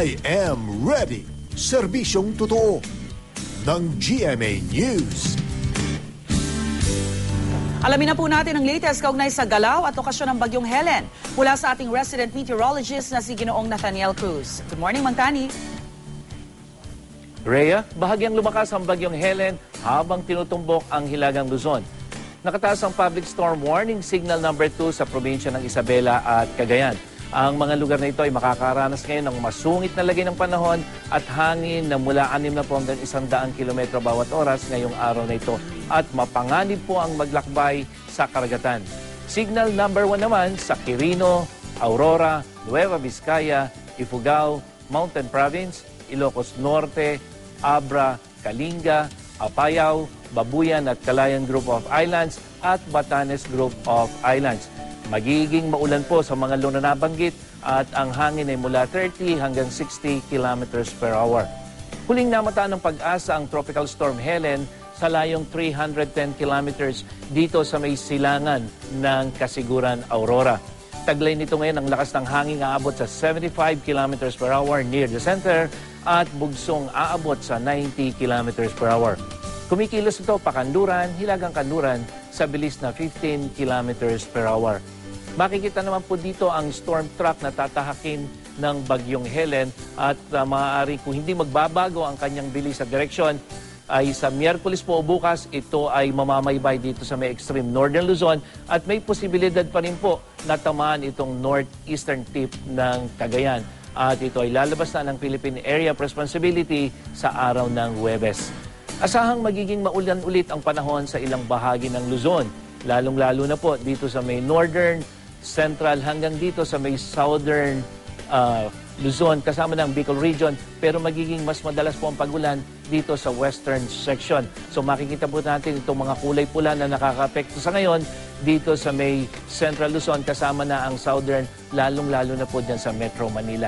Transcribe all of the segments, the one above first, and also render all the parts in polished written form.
I am ready. Serbisyong totoo ng GMA News. Alamin na po natin ang latest kaugnay sa galaw at okasyon ng Bagyong Helen mula sa ating resident meteorologist na si Ginoong Nathaniel Cruz. Good morning, Mang Tani. Rhea, bahagyang lumakas ang Bagyong Helen habang tinutumbok ang Hilagang Luzon. Nakataas ang public storm warning signal number 2 sa probinsya ng Isabela at Cagayan. Ang mga lugar na ito ay makakaranas ngayon ng masungit na lagay ng panahon at hangin na mula 60 hanggang 100 kilometro bawat oras ngayong araw na ito at mapanganib po ang maglakbay sa karagatan. Signal number 1 naman sa Quirino, Aurora, Nueva Vizcaya, Ifugao, Mountain Province, Ilocos Norte, Abra, Kalinga, Apayao, Babuyan at Calayan Group of Islands at Batanes Group of Islands. Magiging maulan po sa mga lugar na nabanggit at ang hangin ay mula 30 hanggang 60 kilometers per hour. Huling namataan ng pag-asa ang Tropical Storm Helen sa layong 310 kilometers dito sa may silangan ng Kasiguran, Aurora. Taglay nito ngayon ang lakas ng hangin aabot sa 75 kilometers per hour near the center at bugsong aabot sa 90 kilometers per hour. Kumikilos ito pakanluran, hilagang kanluran sa bilis na 15 kilometers per hour. Makikita naman po dito ang storm track na tatahakin ng Bagyong Helen at maaari kung hindi magbabago ang kanyang bilis at direksyon ay sa Miyerkules po o bukas ito ay mamamaybay dito sa may extreme northern Luzon at may posibilidad pa rin po na tamaan itong northeastern tip ng Cagayan. At ito ay lalabas na ng Philippine Area of Responsibility sa araw ng Huwebes. Asahang magiging maulan ulit ang panahon sa ilang bahagi ng Luzon, lalong-lalo na po dito sa may northern, central hanggang dito sa may southern Luzon kasama ng Bicol region, pero magiging mas madalas po ang pagulan dito sa western section. So makikita po natin itong mga kulay pula na nakaka-apekto sa ngayon dito sa may central Luzon kasama na ang southern, lalong-lalo na po dyan sa Metro Manila.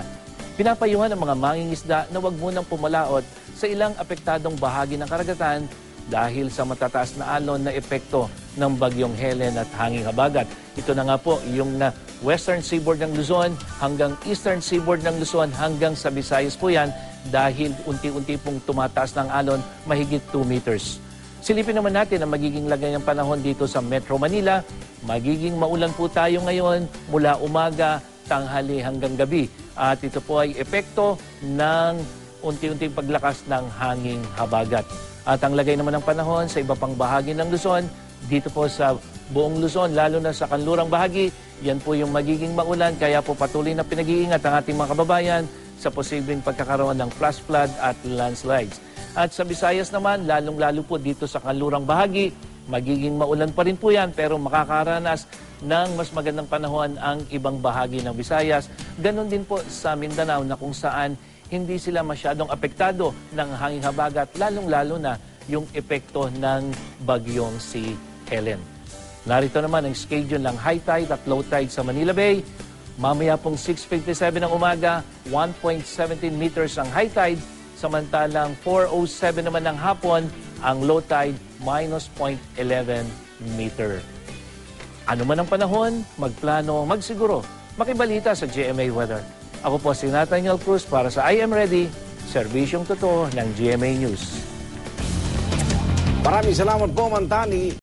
Pinapayuhan ng mga mangingisda na huwag munang pumalaot sa ilang apektadong bahagi ng karagatan dahil sa matataas na alon na epekto ng Bagyong Helen at hanging habagat. Ito na nga po yung western seaboard ng Luzon hanggang eastern seaboard ng Luzon hanggang sa Visayas po yan dahil unti-unti pong tumataas ng alon mahigit 2 meters. Silipin naman natin ang magiging lagay ng panahon dito sa Metro Manila. Magiging maulan po tayo ngayon mula umaga, tanghali hanggang gabi. At ito po ay epekto ng unti-unting paglakas ng hanging habagat. At ang lagay naman ng panahon sa iba pang bahagi ng Luzon, dito po sa buong Luzon, lalo na sa kanlurang bahagi, yan po yung magiging maulan. Kaya po patuloy na pinag-iingat ang ating mga kababayan sa posibleng pagkakaroon ng flash flood at landslides. At sa Visayas naman, lalong-lalo po dito sa kanlurang bahagi, magiging maulan pa rin po yan pero makakaranas ng mas magandang panahon ang ibang bahagi ng Visayas. Ganon din po sa Mindanao na kung saan hindi sila masyadong apektado ng hanging habagat, lalong-lalo na yung epekto ng bagyong si Helen. Narito naman ang schedule ng high tide at low tide sa Manila Bay. Mamaya pong 6:57 ng umaga, 1.17 meters ang high tide, samantalang 4:07 naman ng hapon, ang low tide, minus 0.11 meter. Ano man ang panahon, magplano, magsiguro, makibalita sa GMA Weather. Ako po si Nathaniel Cruz para sa I Am Ready, serbisyong totoo ng GMA News. Maraming salamat po, Mang Tani.